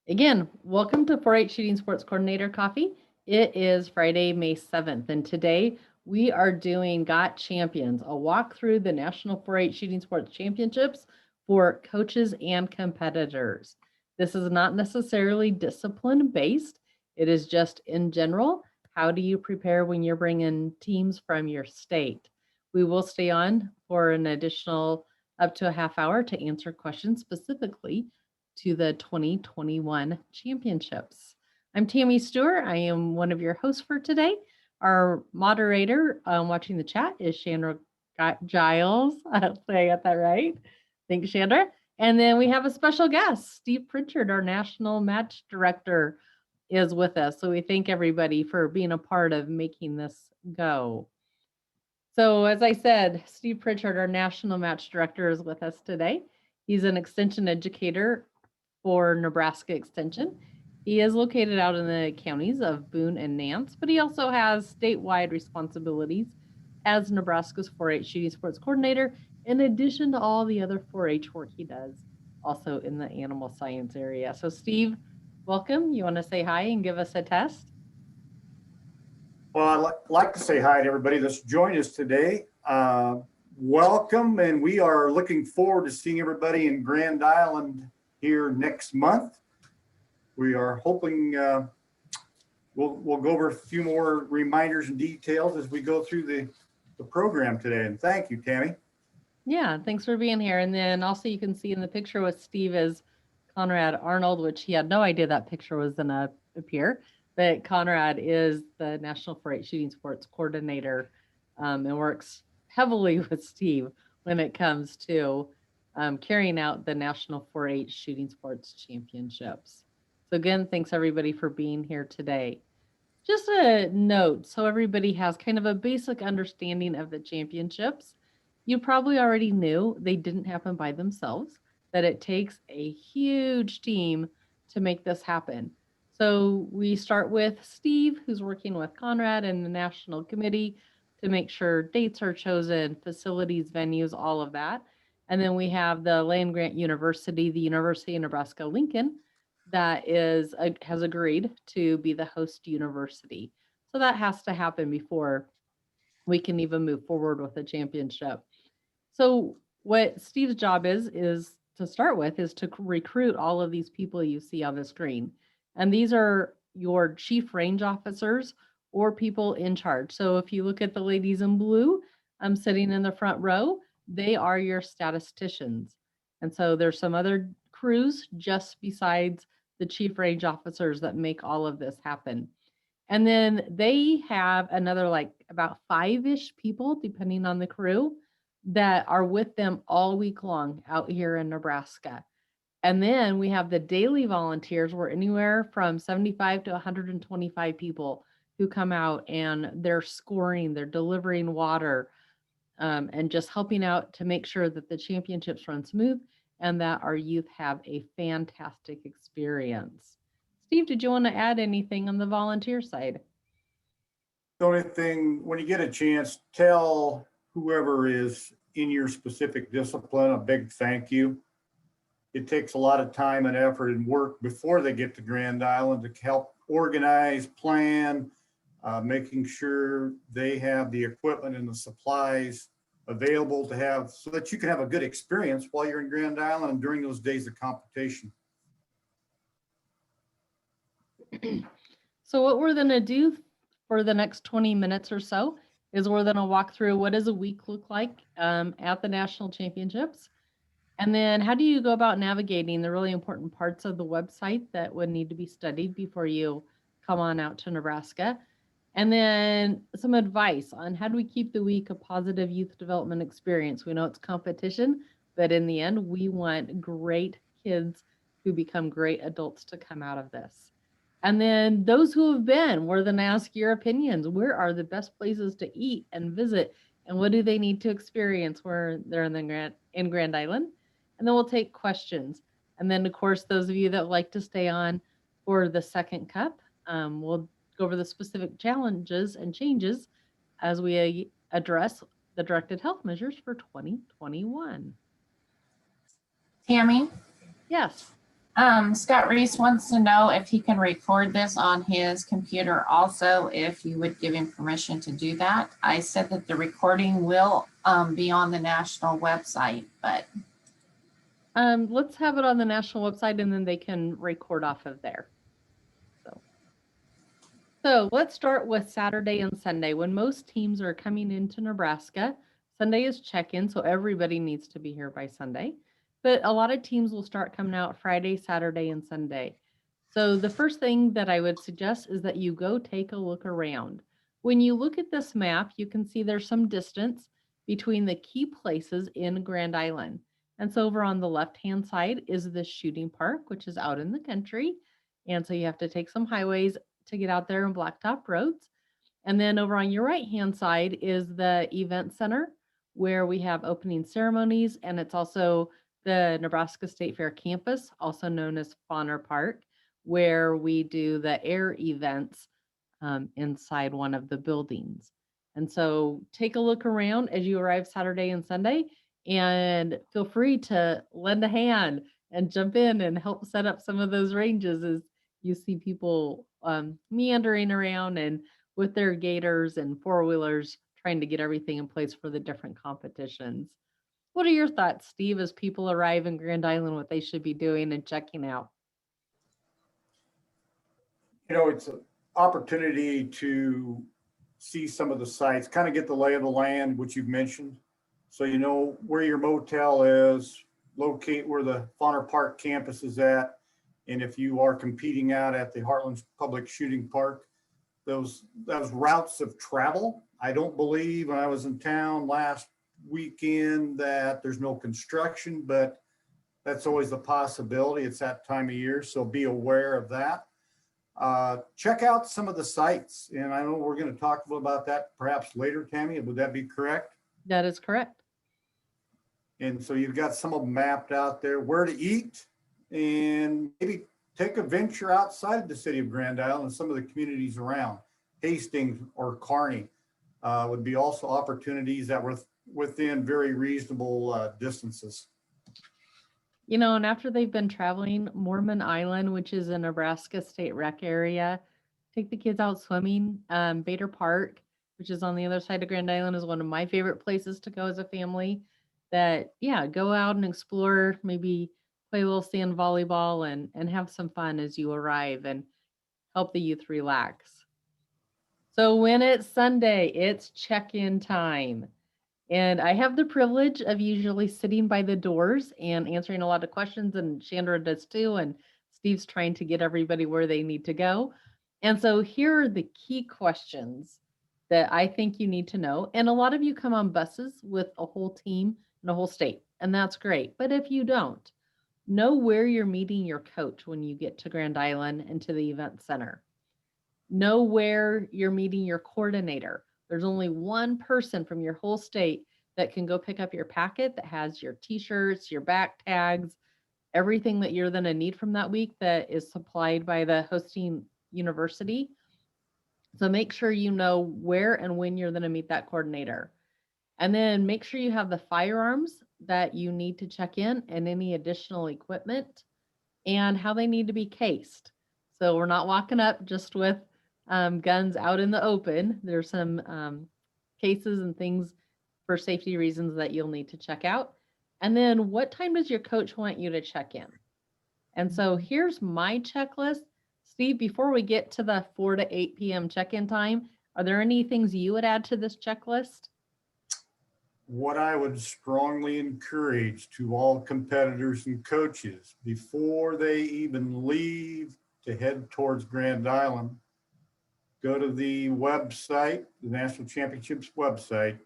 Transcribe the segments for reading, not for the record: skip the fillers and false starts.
Again, welcome to 4-H Shooting Sports Coordinator Coffee. It is Friday, May 7th, and today we are doing Got Champions, a walk through the National 4-H Shooting Sports Championships for coaches and competitors. This is not necessarily discipline-based. It is just in general, how do you prepare when you're bringing teams from your state? We will stay on for an additional up to a half hour to answer questions specifically to the 2021 championships. I'm Tammy Stewart. I am one of your hosts for today. Our moderator watching the chat is Chandra Giles. Hopefully I got that right. Thanks, Chandra. And then we have a special guest, Steve Pritchard, our national match director, is with us. So we thank everybody for being a part of making this go. So as I said, Steve Pritchard, our national match director, is with us today. He's an extension educator for Nebraska Extension. He is located out in the counties of Boone and Nance, but he also has statewide responsibilities as Nebraska's 4-H shooting sports coordinator, in addition to all the other 4-H work he does, also in the animal science area. So Steve, welcome. You want to say hi and give us a test? Well, I'd like to say hi to everybody that's joined us today. Welcome, and we are looking forward to seeing everybody in Grand Island here next month. We are hoping we'll go over a few more reminders and details as we go through the program today. And thank you, Tammy. Yeah, thanks for being here. And then also you can see in the picture with Steve is Conrad Arnold, which he had no idea that picture was going to appear. But Conrad is the National 4-H Shooting Sports Coordinator and works heavily with Steve when it comes to carrying out the National 4-H Shooting Sports Championships. So again, thanks everybody for being here today. Just a note, so everybody has kind of a basic understanding of the championships. You probably already knew they didn't happen by themselves, that it takes a huge team to make this happen. So we start with Steve, who's working with Conrad and the National Committee to make sure dates are chosen, facilities, venues, all of that. And then we have the land grant university, the University of Nebraska-Lincoln, that has agreed to be the host university. So that has to happen before we can even move forward with the championship. So what Steve's job is to start with is to recruit all of these people you see on the screen. And these are your chief range officers or people in charge. So if you look at the ladies in blue, I'm sitting in the front row, they are your statisticians. And so there's some other crews just besides the chief range officers that make all of this happen. And then they have another like about 5-ish people, depending on the crew, that are with them all week long out here in Nebraska. And then we have the daily volunteers. We're anywhere from 75 to 125 people who come out and they're scoring, they're delivering water, and just helping out to make sure that the championships run smooth and that our youth have a fantastic experience. Steve, did you want to add anything on the volunteer side? The only thing, when you get a chance, tell whoever is in your specific discipline a big thank you. It takes a lot of time and effort and work before they get to Grand Island to help organize, plan, making sure they have the equipment and the supplies available to have so that you can have a good experience while you're in Grand Island and during those days of competition. So what we're going to do for the next 20 minutes or so is we're going to walk through what does a week look like at the national championships. And then how do you go about navigating the really important parts of the website that would need to be studied before you come on out to Nebraska? And then some advice on how do we keep the week a positive youth development experience? We know it's competition, but in the end, we want great kids who become great adults to come out of this. And then those who have been, we're going to ask your opinions. Where are the best places to eat and visit? And what do they need to experience where they're in Grand Island? And then we'll take questions. And then, of course, those of you that like to stay on for the second cup, we'll go over the specific challenges and changes as we address the directed health measures for 2021. Tammy? Yes. Scott Reese wants to know if he can record this on his computer also, if you would give him permission to do that. I said that the recording will be on the national website, but Let's have it on the national website and then they can record off of there. So let's start with Saturday and Sunday. When most teams are coming into Nebraska, Sunday is check-in, so everybody needs to be here by Sunday. But a lot of teams will start coming out Friday, Saturday, and Sunday. So the first thing that I would suggest is that you go take a look around. When you look at this map, you can see there's some distance between the key places in Grand Island. And so over on the left-hand side is the shooting park, which is out in the country. And so you have to take some highways to get out there on blacktop roads. And then over on your right-hand side is the event center where we have opening ceremonies. And it's also the Nebraska State Fair campus, also known as Fauner Park, where we do the air events inside one of the buildings. And so take a look around as you arrive Saturday and Sunday and feel free to lend a hand and jump in and help set up some of those ranges as you see people meandering around and with their gators and four-wheelers trying to get everything in place for the different competitions. What are your thoughts, Steve, as people arrive in Grand Island, what they should be doing and checking out? You know, it's an opportunity to see some of the sites, kind of get the lay of the land, which you've mentioned. So you know where your motel is, locate where the Fauner Park campus is at. And if you are competing out at the Heartland Public Shooting Park, those routes of travel, I don't believe when I was in town last weekend that there's no construction, but that's always a possibility. It's that time of year, so be aware of that. Check out some of the sites, and I know we're going to talk a little about that perhaps later, Tammy. Would that be correct? That is correct. And so you've got some of them mapped out there, where to eat, and maybe take a venture outside of the city of Grand Island and some of the communities around. Hastings or Kearney would be also opportunities that were within very reasonable distances. You know, and after they've been traveling, Mormon Island, which is a Nebraska state rec area, take the kids out swimming. Bader Park, which is on the other side of Grand Island, is one of my favorite places to go as a family. That, yeah, go out and explore, maybe play a little sand volleyball and have some fun as you arrive and help the youth relax. So when it's Sunday, it's check-in time. And I have the privilege of usually sitting by the doors and answering a lot of questions, and Chandra does too, and Steve's trying to get everybody where they need to go. And so here are the key questions that I think you need to know. And a lot of you come on buses with a whole team and a whole state, and that's great. But if you don't, know where you're meeting your coach when you get to Grand Island and to the event center. Know where you're meeting your coordinator. There's only one person from your whole state that can go pick up your packet that has your t-shirts, your back tags, everything that you're going to need from that week that is supplied by the hosting university. So make sure you know where and when you're going to meet that coordinator. And then make sure you have the firearms that you need to check in and any additional equipment and how they need to be cased. So we're not walking up just with guns out in the open. There's some cases and things for safety reasons that you'll need to check out. And then what time does your coach want you to check in? And so here's my checklist. Steve, before we get to the 4 to 8 p.m. check-in time, are there any things you would add to this checklist? What I would strongly encourage to all competitors and coaches before they even leave to head towards Grand Island, go to the website, the National Championships website,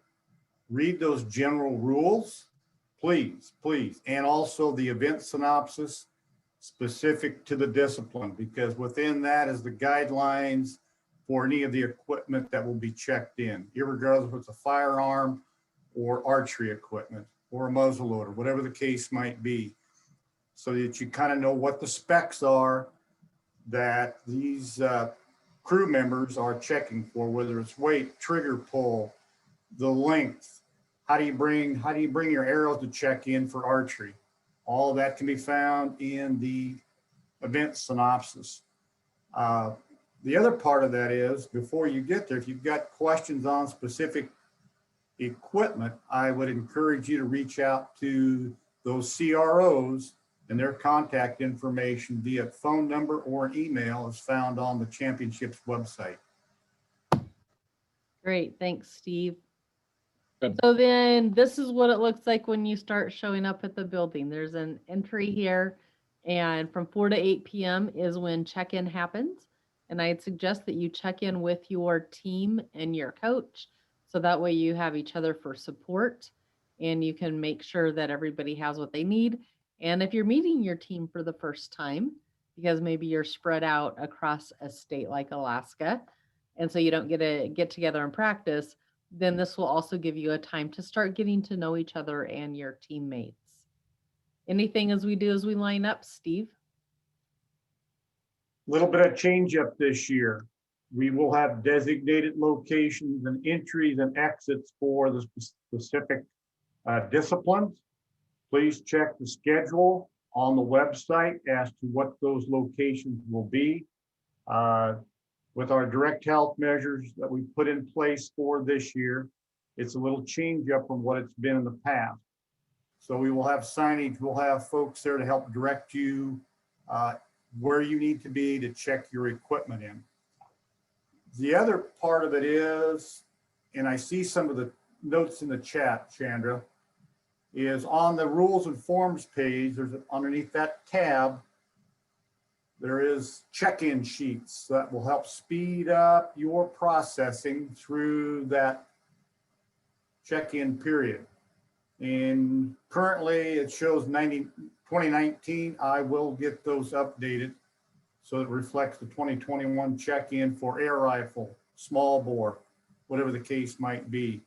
read those general rules, please, and also the event synopsis specific to the discipline, because within that is the guidelines for any of the equipment that will be checked in, irregardless if it's a firearm or archery equipment or a muzzleloader, whatever the case might be, so that you kind of know what the specs are that these crew members are checking for, whether it's weight, trigger pull, the length. How do you bring your arrows to check in for archery? All of that can be found in the event synopsis. The other part of that is, before you get there, if you've got questions on specific equipment, I would encourage you to reach out to those CROs, and their contact information via phone number or an email is found on the championships website. Great, thanks, Steve. Good. So then this is what it looks like when you start showing up at the building. There's an entry here, and from 4 to 8 p.m. is when check-in happens. And I'd suggest that you check in with your team and your coach, so that way you have each other for support and you can make sure that everybody has what they need. And if you're meeting your team for the first time, because maybe you're spread out across a state like Alaska, and so you don't get to get together and practice, then this will also give you a time to start getting to know each other and your teammates. Anything as we do as we line up, Steve? Little bit of change up this year. We will have designated locations and entries and exits for the specific disciplines. Please check the schedule on the website as to what those locations will be. With our direct health measures that we put in place for this year, it's a little change up from what it's been in the past. So we will have signage, we'll have folks there to help direct you where you need to be to check your equipment in. The other part of it is, and I see some of the notes in the chat, Chandra, is on the rules and forms page, there's underneath that tab, there is check-in sheets that will help speed up your processing through that check-in period. And currently it shows 2019. I will get those updated so it reflects the 2021 check-in for air rifle, small bore, whatever the case might be.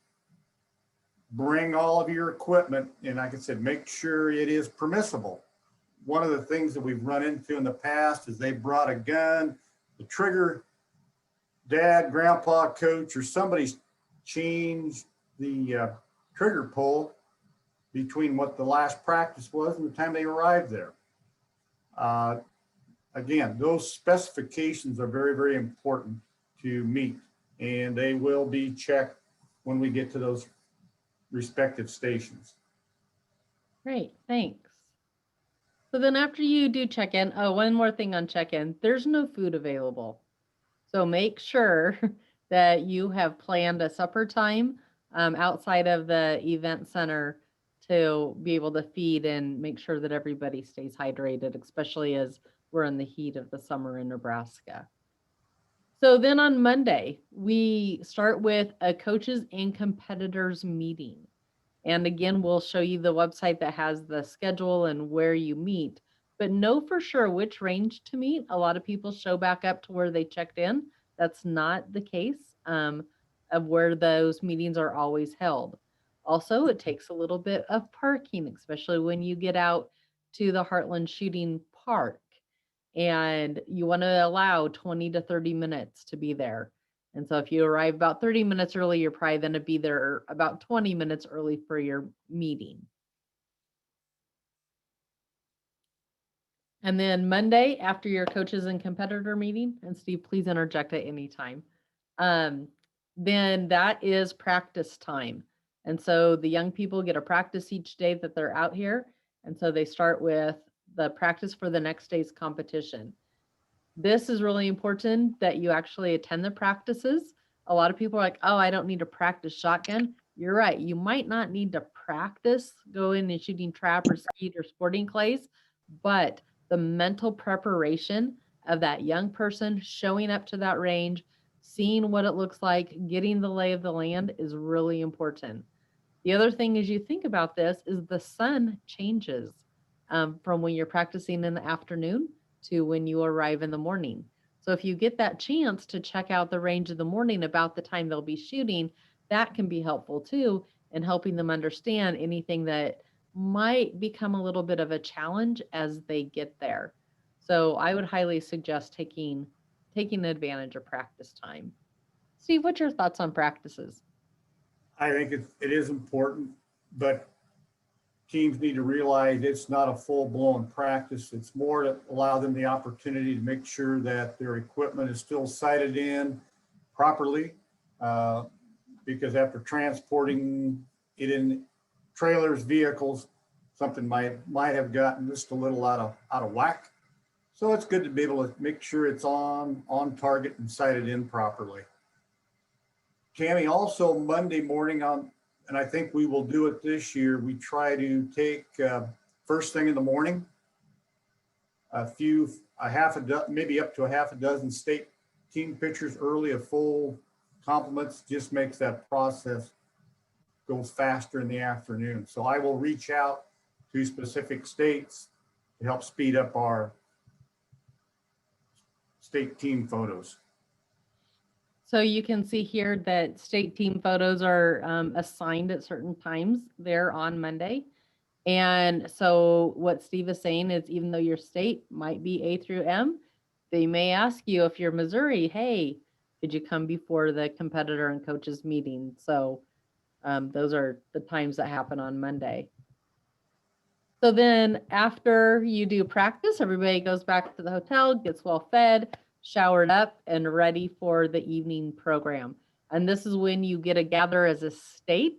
Bring all of your equipment, and like I said, make sure it is permissible. One of the things that we've run into in the past is they brought a gun, the trigger, dad, grandpa, coach, or somebody's changed the trigger pull between what the last practice was and the time they arrived there. Again, those specifications are very, very important to meet, and they will be checked when we get to those respective stations. Great, thanks. So then after you do check-in, oh, one more thing on check-in, there's no food available. So make sure that you have planned a supper time outside of the event center to be able to feed and make sure that everybody stays hydrated, especially as we're in the heat of the summer in Nebraska. So then on Monday, we start with a coaches and competitors meeting. And again, we'll show you the website that has the schedule and where you meet, but know for sure which range to meet. A lot of people show back up to where they checked in. That's not the case of where those meetings are always held. Also, it takes a little bit of parking, especially when you get out to the Heartland Shooting Park. And you want to allow 20 to 30 minutes to be there. And so if you arrive about 30 minutes early, you're probably going to be there about 20 minutes early for your meeting. And then Monday, after your coaches and competitor meeting, and Steve, please interject at any time, then that is practice time. And so the young people get a practice each day that they're out here. And so they start with the practice for the next day's competition. This is really important that you actually attend the practices. A lot of people are like, oh, I don't need to practice shotgun. You're right. You might not need to practice going and shooting trap or skeet or sporting clays, but the mental preparation of that young person showing up to that range, seeing what it looks like, getting the lay of the land is really important. The other thing as you think about this is the sun changes from when you're practicing in the afternoon to when you arrive in the morning. So if you get that chance to check out the range in the morning about the time they'll be shooting, that can be helpful too in helping them understand anything that might become a little bit of a challenge as they get there. So I would highly suggest taking advantage of practice time. Steve, what's your thoughts on practices? I think it is important, but teams need to realize it's not a full-blown practice. It's more to allow them the opportunity to make sure that their equipment is still sighted in properly. Because after transporting it in trailers, vehicles, something might have gotten just a little out of whack. So it's good to be able to make sure it's on target and sighted in properly. Tammy, also Monday morning and I think we will do it this year, we try to take first thing in the morning, maybe up to a half a dozen state team pictures early, a full compliments, just makes that process go faster in the afternoon. So I will reach out to specific states to help speed up our state team photos. So you can see here that state team photos are assigned at certain times there on Monday. And so what Steve is saying is, even though your state might be A through M, they may ask you, if you're Missouri, hey, could you come before the competitor and coaches meeting? So those are the times that happen on Monday. So then after you do practice, everybody goes back to the hotel, gets well fed, showered up, and ready for the evening program. And this is when you get to gather as a state,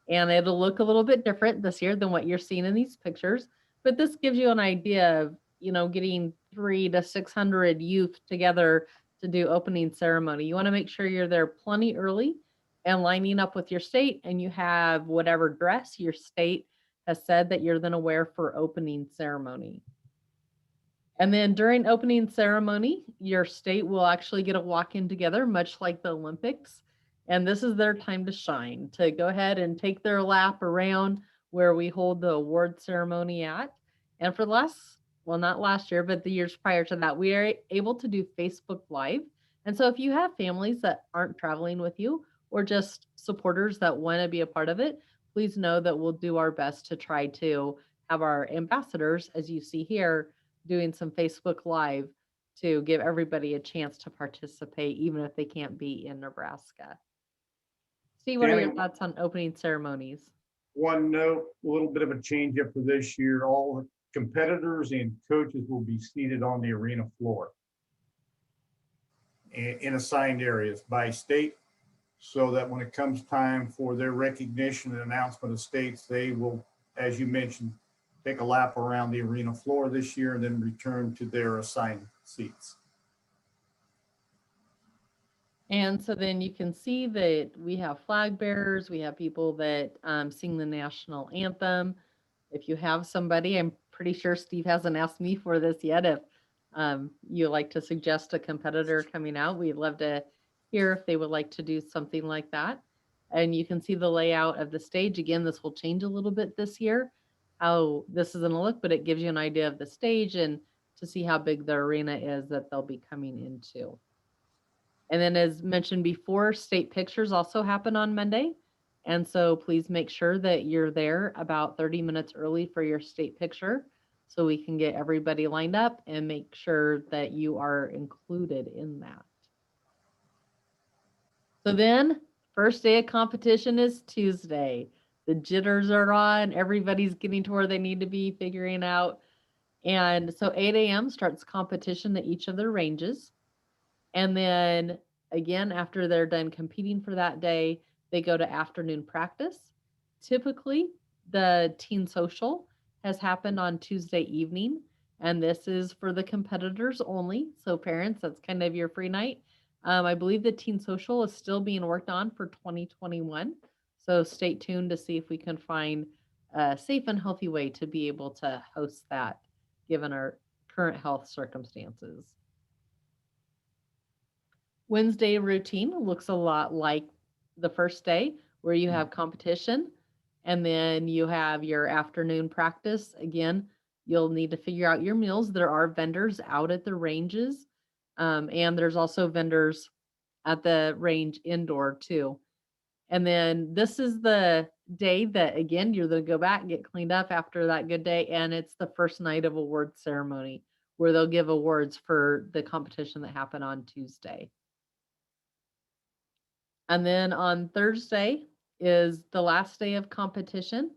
and it'll look a little bit different this year than what you're seeing in these pictures. But this gives you an idea of, getting 300 to 600 youth together to do opening ceremony. You want to make sure you're there plenty early and lining up with your state, and you have whatever dress your state has said that you're going to wear for opening ceremony. And then during opening ceremony, your state will actually get a walk in together, much like the Olympics. And this is their time to shine, to go ahead and take their lap around where we hold the award ceremony at. And for not last year, but the years prior to that, we are able to do Facebook Live. And so if you have families that aren't traveling with you, or just supporters that want to be a part of it, please know that we'll do our best to try to have our ambassadors, as you see here, doing some Facebook Live to give everybody a chance to participate, even if they can't be in Nebraska. Steve, what are your thoughts on opening ceremonies? One note, a little bit of a change up for this year. All the competitors and coaches will be seated on the arena floor in assigned areas by state, so that when it comes time for their recognition and announcement of states, they will, as you mentioned, take a lap around the arena floor this year and then return to their assigned seats. And so then you can see that we have flag bearers, we have people that sing the national anthem. If you have somebody, I'm pretty sure Steve hasn't asked me for this yet, if you like to suggest a competitor coming out, we'd love to hear if they would like to do something like that. And you can see the layout of the stage. Again, this will change a little bit this year, how this is going to look, but it gives you an idea of the stage and to see how big the arena is that they'll be coming into. And then, as mentioned before, state pictures also happen on Monday. And so please make sure that you're there about 30 minutes early for your state picture, so we can get everybody lined up and make sure that you are included in that. So then, first day of competition is Tuesday. The jitters are on. Everybody's getting to where they need to be, figuring out. And so 8 a.m. starts competition at each of their ranges. And then again, after they're done competing for that day, they go to afternoon practice. Typically, the teen social has happened on Tuesday evening, and this is for the competitors only. So parents, that's kind of your free night. I believe the teen social is still being worked on for 2021. So stay tuned to see if we can find a safe and healthy way to be able to host that, given our current health circumstances. Wednesday routine looks a lot like the first day, where you have competition and then you have your afternoon practice. Again, you'll need to figure out your meals. There are vendors out at the ranges, and there's also vendors at the range indoor too. And then this is the day that, again, you're going to go back and get cleaned up after that good day. And it's the first night of award ceremony, where they'll give awards for the competition that happened on Tuesday. And then on Thursday is the last day of competition.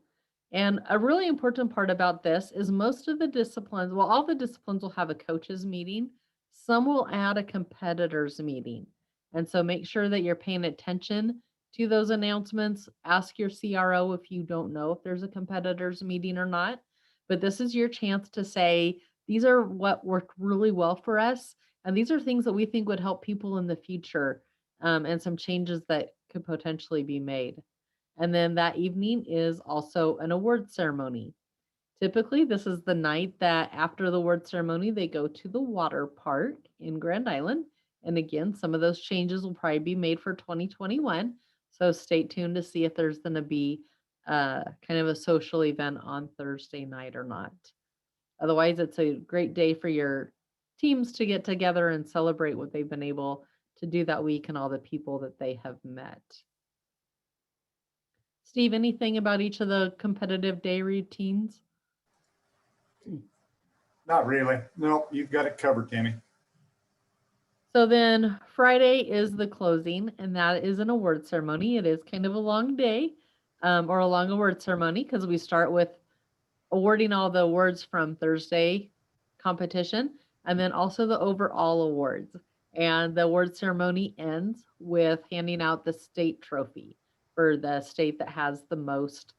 And a really important part about this is most of the disciplines, well, all the disciplines will have a coaches meeting. Some will add a competitors meeting. And so make sure that you're paying attention to those announcements. Ask your CRO if you don't know if there's a competitors meeting or not. But this is your chance to say, these are what worked really well for us. And these are things that we think would help people in the future, and some changes that could potentially be made. And then that evening is also an award ceremony. Typically, this is the night that after the award ceremony, they go to the water park in Grand Island. And again, some of those changes will probably be made for 2021. So stay tuned to see if there's going to be kind of a social event on Thursday night or not. Otherwise, it's a great day for your teams to get together and celebrate what they've been able to do that week and all the people that they have met. Steve, anything about each of the competitive day routines? Not really. No, you've got it covered, Tammy. So then Friday is the closing, and that is an award ceremony. It is kind of a long day, or a long award ceremony, because we start with awarding all the awards from Thursday competition, and then also the overall awards. And the award ceremony ends with handing out the state trophy for the state that has the most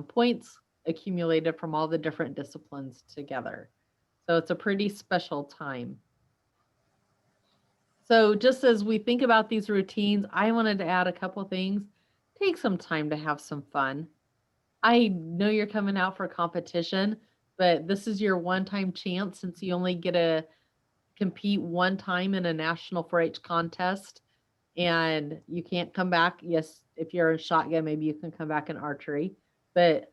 points accumulated from all the different disciplines together. So it's a pretty special time. So just as we think about these routines, I wanted to add a couple things. Take some time to have some fun. I know you're coming out for competition, but this is your one-time chance since you only get to compete one time in a national 4-H contest and you can't come back. Yes, if you're in shotgun, maybe you can come back in archery. But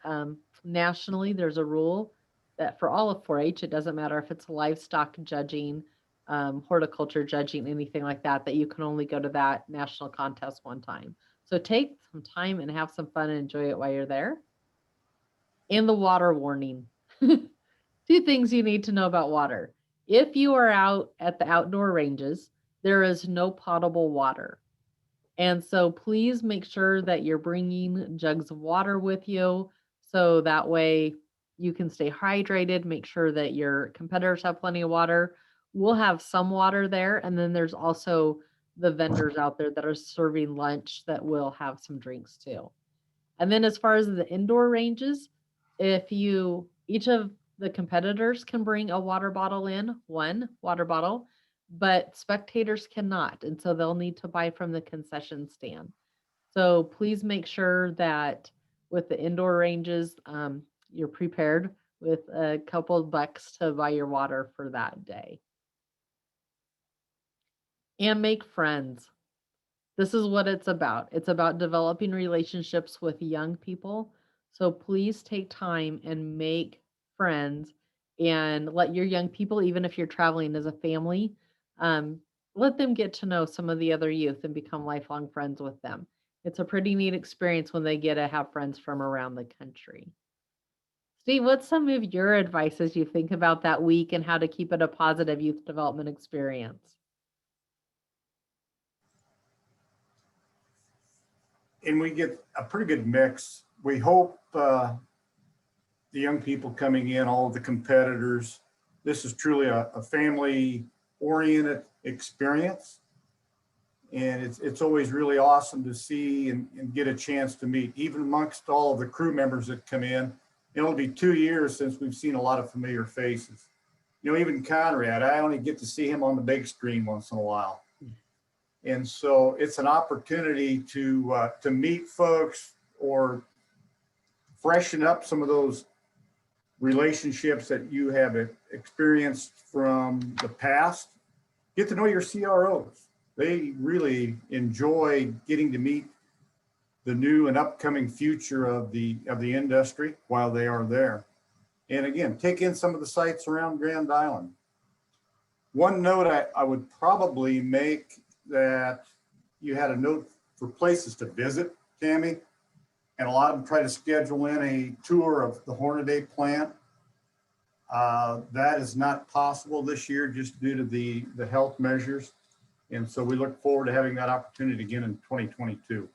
nationally, there's a rule that for all of 4-H, it doesn't matter if it's livestock judging, horticulture judging, anything like that, that you can only go to that national contest one time. So take some time and have some fun and enjoy it while you're there. And the water warning. 2 things you need to know about water. If you are out at the outdoor ranges, there is no potable water. And so please make sure that you're bringing jugs of water with you so that way you can stay hydrated, make sure that your competitors have plenty of water. We'll have some water there. And then there's also the vendors out there that are serving lunch that will have some drinks too. And then as far as the indoor ranges, each of the competitors can bring a water bottle in, one water bottle, but spectators cannot. And so they'll need to buy from the concession stand. So please make sure that with the indoor ranges, you're prepared with a couple of bucks to buy your water for that day. And make friends. This is what it's about. It's about developing relationships with young people. So please take time and make friends and let your young people, even if you're traveling as a family, let them get to know some of the other youth and become lifelong friends with them. It's a pretty neat experience when they get to have friends from around the country. Steve, what's some of your advice as you think about that week and how to keep it a positive youth development experience? And we get a pretty good mix. We hope the young people coming in, all of the competitors, this is truly a family-oriented experience. And it's always really awesome to see and get a chance to meet, even amongst all of the crew members that come in. It'll be 2 years since we've seen a lot of familiar faces. You know, even Conrad, I only get to see him on the big screen once in a while. And so it's an opportunity to meet folks or freshen up some of those relationships that you have experienced from the past. Get to know your CROs. They really enjoy getting to meet the new and upcoming future of the industry while they are there. And again, take in some of the sights around Grand Island. One note I would probably make that you had a note for places to visit, Tammy, and a lot of them try to schedule in a tour of the Hornaday plant. That is not possible this year just due to the health measures. And so we look forward to having that opportunity again in 2022.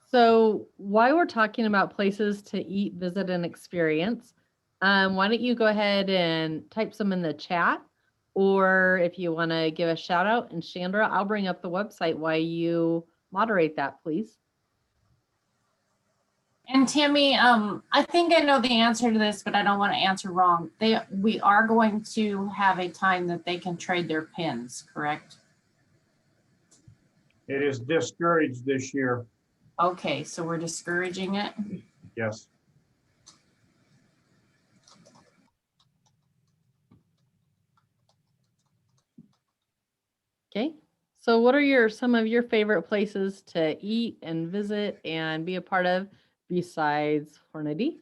So while we're talking about places to eat, visit, and experience, why don't you go ahead and type some in the chat, or if you want to give a shout out, and Chandra, I'll bring up the website while you moderate that, please. And Tammy, I think I know the answer to this, but I don't want to answer wrong. We are going to have a time that they can trade their pins, correct? It is discouraged this year. Okay, so we're discouraging it. Yes. Okay. So what are some of your favorite places to eat and visit and be a part of besides Hornady?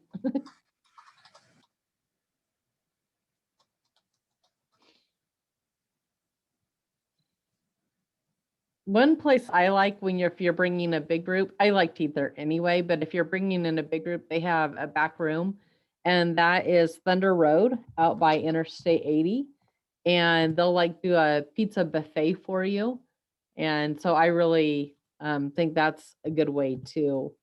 One place I like if you're bringing a big group, I like to eat there anyway, but if you're bringing in a big group, they have a back room, and that is Thunder Road out by Interstate 80. And they'll do a pizza buffet for you. And so I really think that's a good way to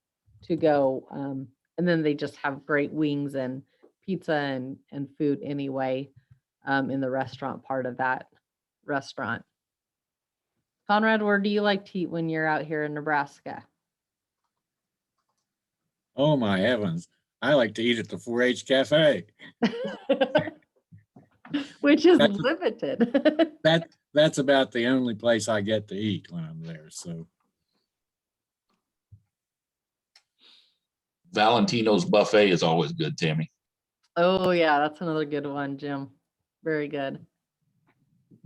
go. And then they just have great wings and pizza and food anyway in the restaurant part of that restaurant. Conrad, where do you like to eat when you're out here in Nebraska? Oh my heavens. I like to eat at the 4-H Cafe. Which is That's- limited. That's about the only place I get to eat when I'm there. So Valentino's buffet is always good, Tammy. Oh yeah, that's another good one, Jim. Very good.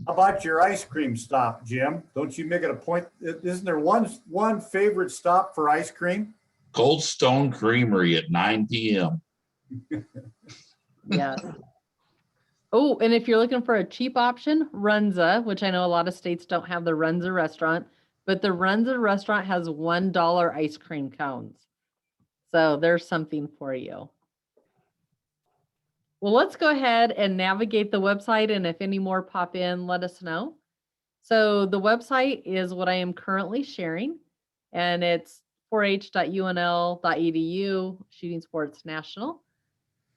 How about your ice cream stop, Jim? Don't you make it a point? Isn't there one favorite stop for ice cream? Cold Stone Creamery at 9 p.m. Yeah. Oh, and if you're looking for a cheap option, Runza, which I know a lot of states don't have the Runza restaurant, but the Runza restaurant has $1 ice cream cones. So there's something for you. Well, let's go ahead and navigate the website, and if any more pop in, let us know. So the website is what I am currently sharing, and it's 4h.unl.edu, Shooting Sports National.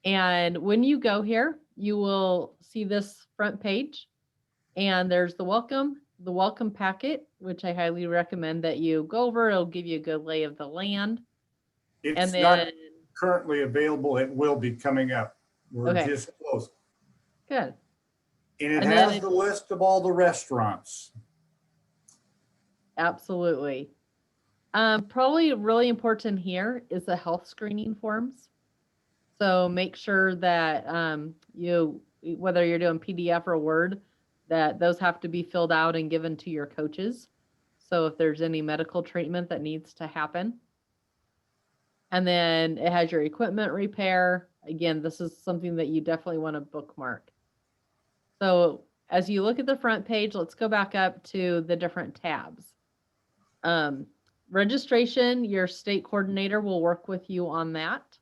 And when you go here, you will see this front page, and there's the welcome packet, which I highly recommend that you go over. It'll give you a good lay of the land. It's And not then, currently available. It will be coming up. We're Okay. just close. good. And it And has then the list of all the restaurants. Absolutely. Probably really important here is the health screening forms. So make sure that whether you're doing PDF or Word, that those have to be filled out and given to your coaches. So if there's any medical treatment that needs to happen. And then it has your equipment repair. Again, this is something that you definitely want to bookmark. So as you look at the front page, let's go back up to the different tabs. Registration, your state coordinator will work with you on that.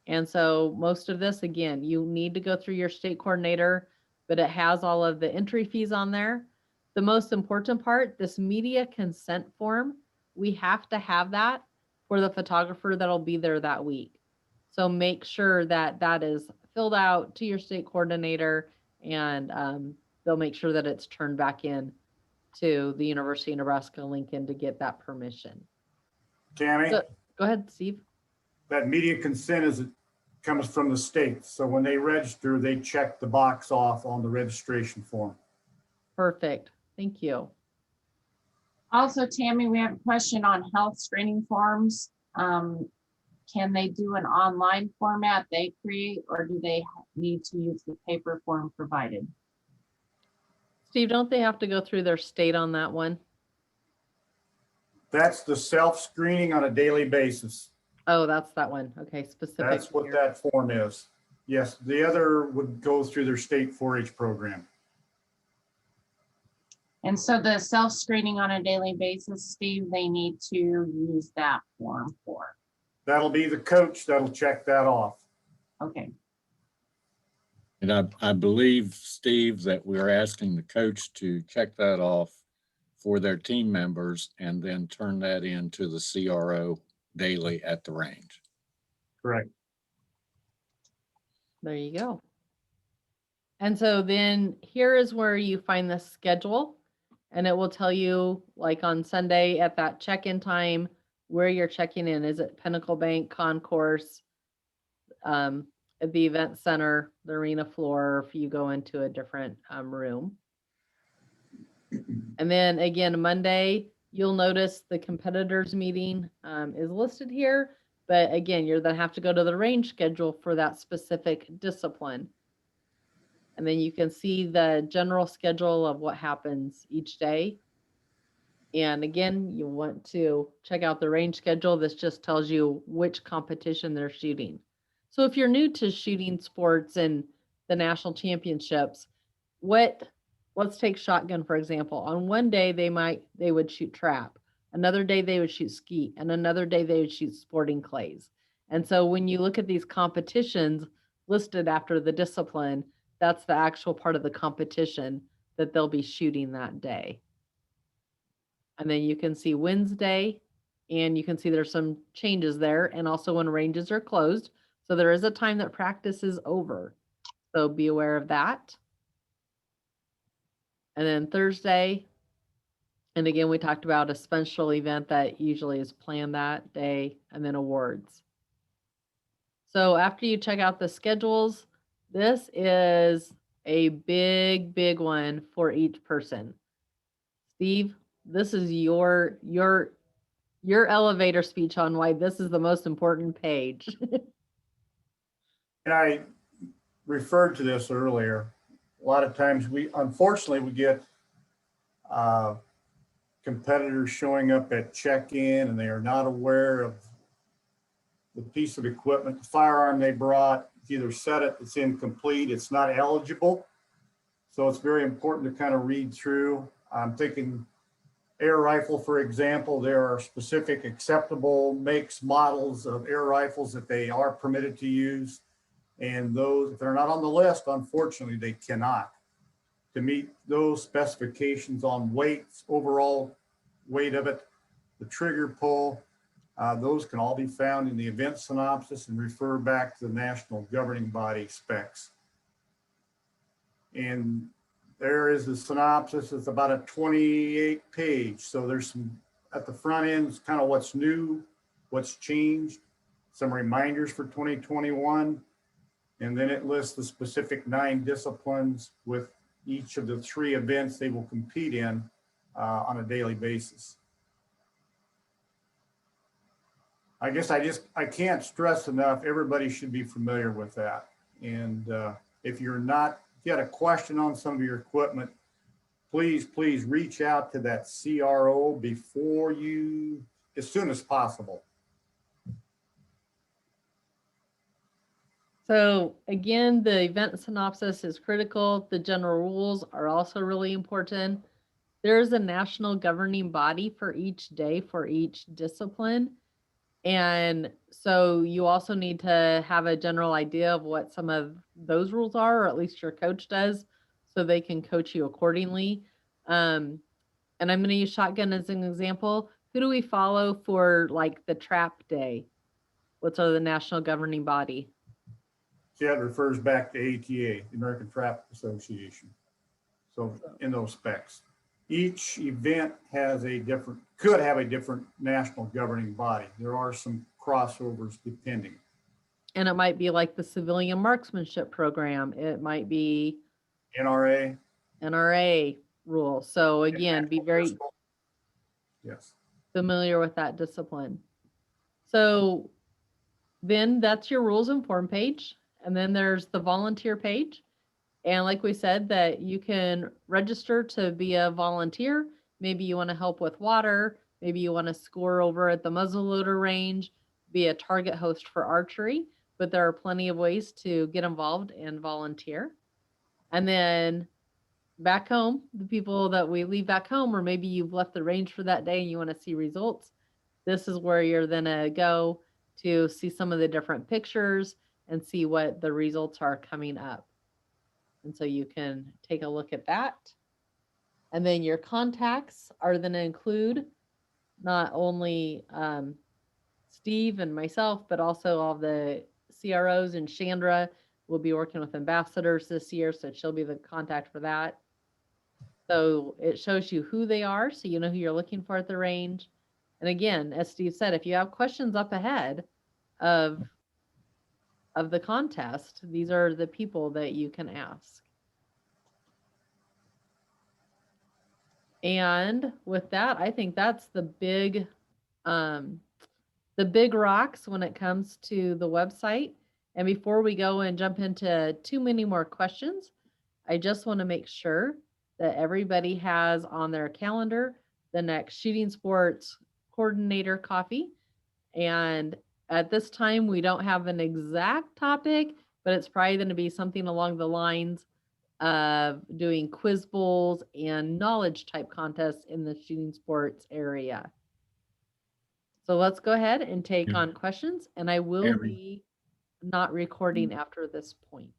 And so most of this, again, you need to go through your state coordinator, but it has all of the entry fees on there. The most important part, this media consent form, we have to have that for the photographer that'll be there that week. So make sure that that is filled out to your state coordinator, and they'll make sure that it's turned back in to the University of Nebraska-Lincoln to get that permission. Tammy, So, go ahead, Steve. that media consent comes from the state. So when they register, they check the box off on the registration form. Perfect. Thank you. Also, Tammy, we have a question on health screening forms. Can they do an online format they create, or do they need to use the paper form provided? Steve, don't they have to go through their state on that one? That's the self-screening on a daily basis. Oh, that's that one. Okay, specific. That's what here. that form is. Yes, the other would go through their state 4-H program. And so the self-screening on a daily basis, Steve, they need to use that form for. That'll be the coach that'll check that off. Okay, and I believe, Steve, that we're asking the coach to check that off for their team members and then turn that into the CRO daily at the range. Correct. There you go. And so then here is where you find the schedule, and it will tell you, like on Sunday at that check-in time, where you're checking in. Is it Pinnacle Bank Concourse, at the event center, the arena floor, or if you go into a different room. And then again, Monday, you'll notice the competitors meeting is listed here. But again, you're going to have to go to the range schedule for that specific discipline. And then you can see the general schedule of what happens each day. And again, you want to check out the range schedule. This just tells you which competition they're shooting. So if you're new to shooting sports and the national championships, let's take shotgun, for example. On one day, they would shoot trap. Another day they would shoot skeet, and another day they would shoot sporting clays. And so when you look at these competitions listed after the discipline, that's the actual part of the competition that they'll be shooting that day. And then you can see Wednesday, and you can see there's some changes there, and also when ranges are closed. So there is a time that practice is over. So be aware of that. And then Thursday, and again, we talked about a special event that usually is planned that day, and then awards. So after you check out the schedules, this is a big, big one for each person. Steve, this is your elevator speech on why this is the most important page. And I referred to this earlier. A lot of times unfortunately, we get competitors showing up at check-in and they are not aware of the piece of equipment, the firearm they brought. It's either set it's incomplete, it's not eligible. So it's very important to kind of read through. I'm thinking air rifle, for example, there are specific acceptable makes, models of air rifles that they are permitted to use. And those, if they're not on the list, unfortunately, they cannot. To meet those specifications on weights, overall weight of it, the trigger pull, those can all be found in the event synopsis and refer back to the national governing body specs. And there is the synopsis. It's about a 28 page. So there's some, at the front end, it's kind of what's new, what's changed, some reminders for 2021. And then it lists the specific 9 disciplines with each of the 3 events they will compete in on a daily basis. I guess I can't stress enough, everybody should be familiar with that. And if you had a question on some of your equipment, please reach out to that CRO as soon as possible. So again, the event synopsis is critical. The general rules are also really important. There's a national governing body for each day for each discipline. And so you also need to have a general idea of what some of those rules are, or at least your coach does, so they can coach you accordingly. And I'm going to use shotgun as an example. Who do we follow for like the trap day? What's the national governing body? See, that refers back to ATA, the American Trap Association. So in those specs, each event could have a different national governing body. There are some crossovers depending. And it might be like the civilian marksmanship program. It might be NRA rule. So again, be very familiar with that discipline. So then that's your rules and form page. And then there's the volunteer page. And like we said, that you can register to be a volunteer. Maybe you want to help with water. Maybe you want to score over at the muzzleloader range, be a target host for archery. But there are plenty of ways to get involved and volunteer. And then back home, the people that we leave back home, or maybe you've left the range for that day and you want to see results, this is where you're going to go to see some of the different pictures and see what the results are coming up. And so you can take a look at that. And then your contacts are going to include not only Steve and myself, but also all the CROs, and Chandra will be working with ambassadors this year, so she'll be the contact for that. So it shows you who they are, so you know who you're looking for at the range. And again, as Steve said, if you have questions up ahead of the contest, these are the people that you can ask. And with that, I think that's the big rocks when it comes to the website. And before we go and jump into too many more questions, I just want to make sure that everybody has on their calendar the next shooting sports coordinator coffee. And at this time, we don't have an exact topic, but it's probably going to be something along the lines of doing quiz bowls and knowledge type contests in the shooting sports area. So let's go ahead and take on questions, and I will be not recording after this point.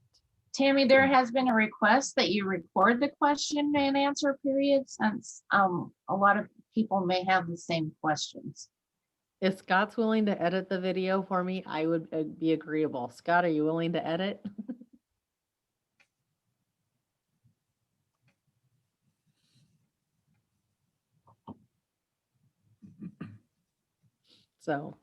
Tammy, there has been a request that you record the question and answer period, since a lot of people may have the same questions. If Scott's willing to edit the video for me, I would be agreeable. Scott, are you willing to edit? So,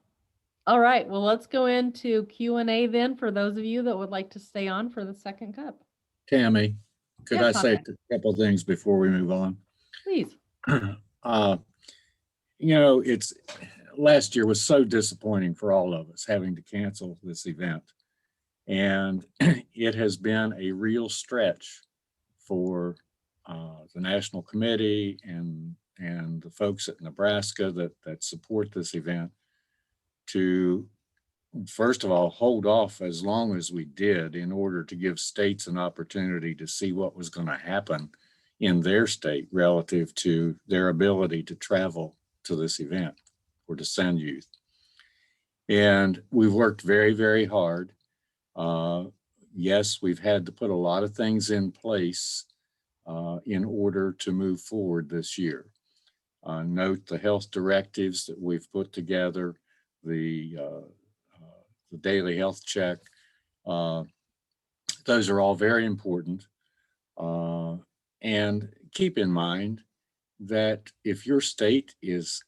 all right, well, let's go into Q&A then for those of you that would like to stay on for the second cup. Tammy, could Yeah, I say Conrad. a couple of things before we move on? Please. It's last year was so disappointing for all of us having to cancel this event. And it has been a real stretch for the National Committee and the folks at Nebraska that support this event to, first of all, hold off as long as we did in order to give states an opportunity to see what was going to happen in their state relative to their ability to travel to this event or to send youth. And we've worked very, very hard. Yes, we've had to put a lot of things in place in order to move forward this year. Note the health directives that we've put together, the daily health check. Those are all very important. And keep in mind that if your state is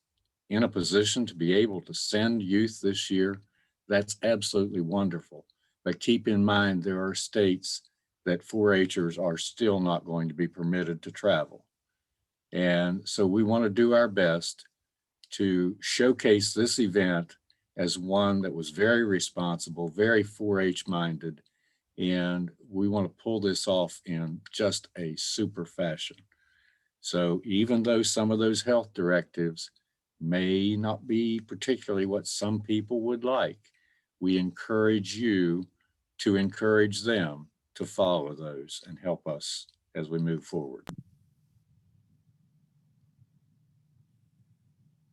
in a position to be able to send youth this year, that's absolutely wonderful. But keep in mind, there are states that 4-Hers are still not going to be permitted to travel. And so we want to do our best to showcase this event as one that was very responsible, very 4-H minded, and we want to pull this off in just a super fashion. So even though some of those health directives may not be particularly what some people would like, we encourage you to encourage them to follow those and help us as we move forward.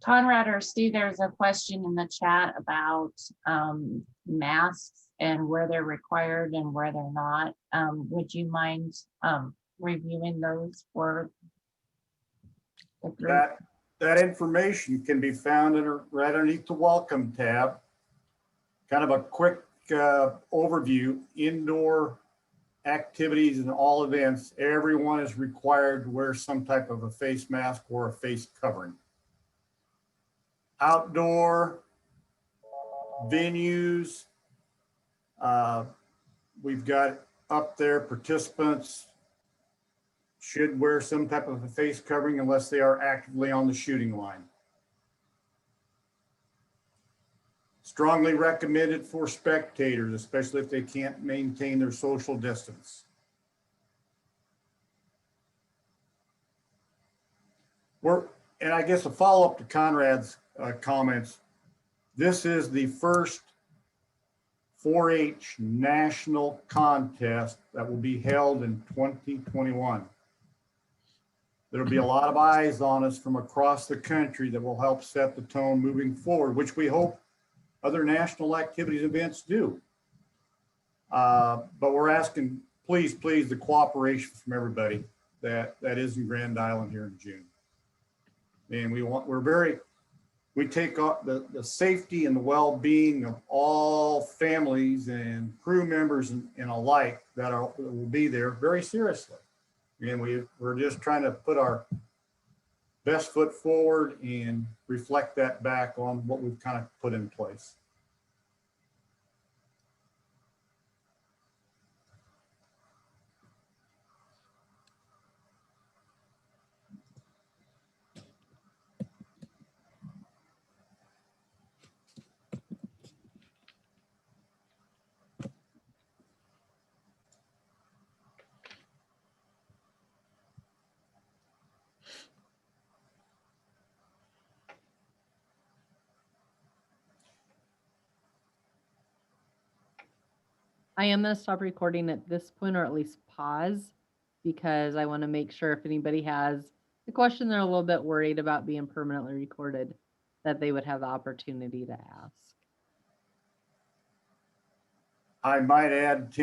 Conrad or Steve, there's a question in the chat about masks and where they're required and where they're not. Would you mind reviewing those for the group? That information can be found right underneath the welcome tab. Kind of a quick overview. Indoor activities and all events, everyone is required to wear some type of a face mask or a face covering. Outdoor venues, we've got up there, participants should wear some type of a face covering unless they are actively on the shooting line. Strongly recommended for spectators, especially if they can't maintain their social distance. And I guess a follow-up to Conrad's comments, this is the first 4-H national contest that will be held in 2021. There'll be a lot of eyes on us from across the country that will help set the tone moving forward, which we hope other national activities events do. But we're asking, please, the cooperation from everybody that is in Grand Island here in June. And we're very we take the safety and the well-being of all families and crew members and alike that will be there very seriously. And we're just trying to put our best foot forward and reflect that back on what we've kind of put in place. I am going to stop recording at this point, or at least pause, because I want to make sure if anybody has a question they're a little bit worried about being permanently recorded, that they would have the opportunity to ask. I might add, Tim,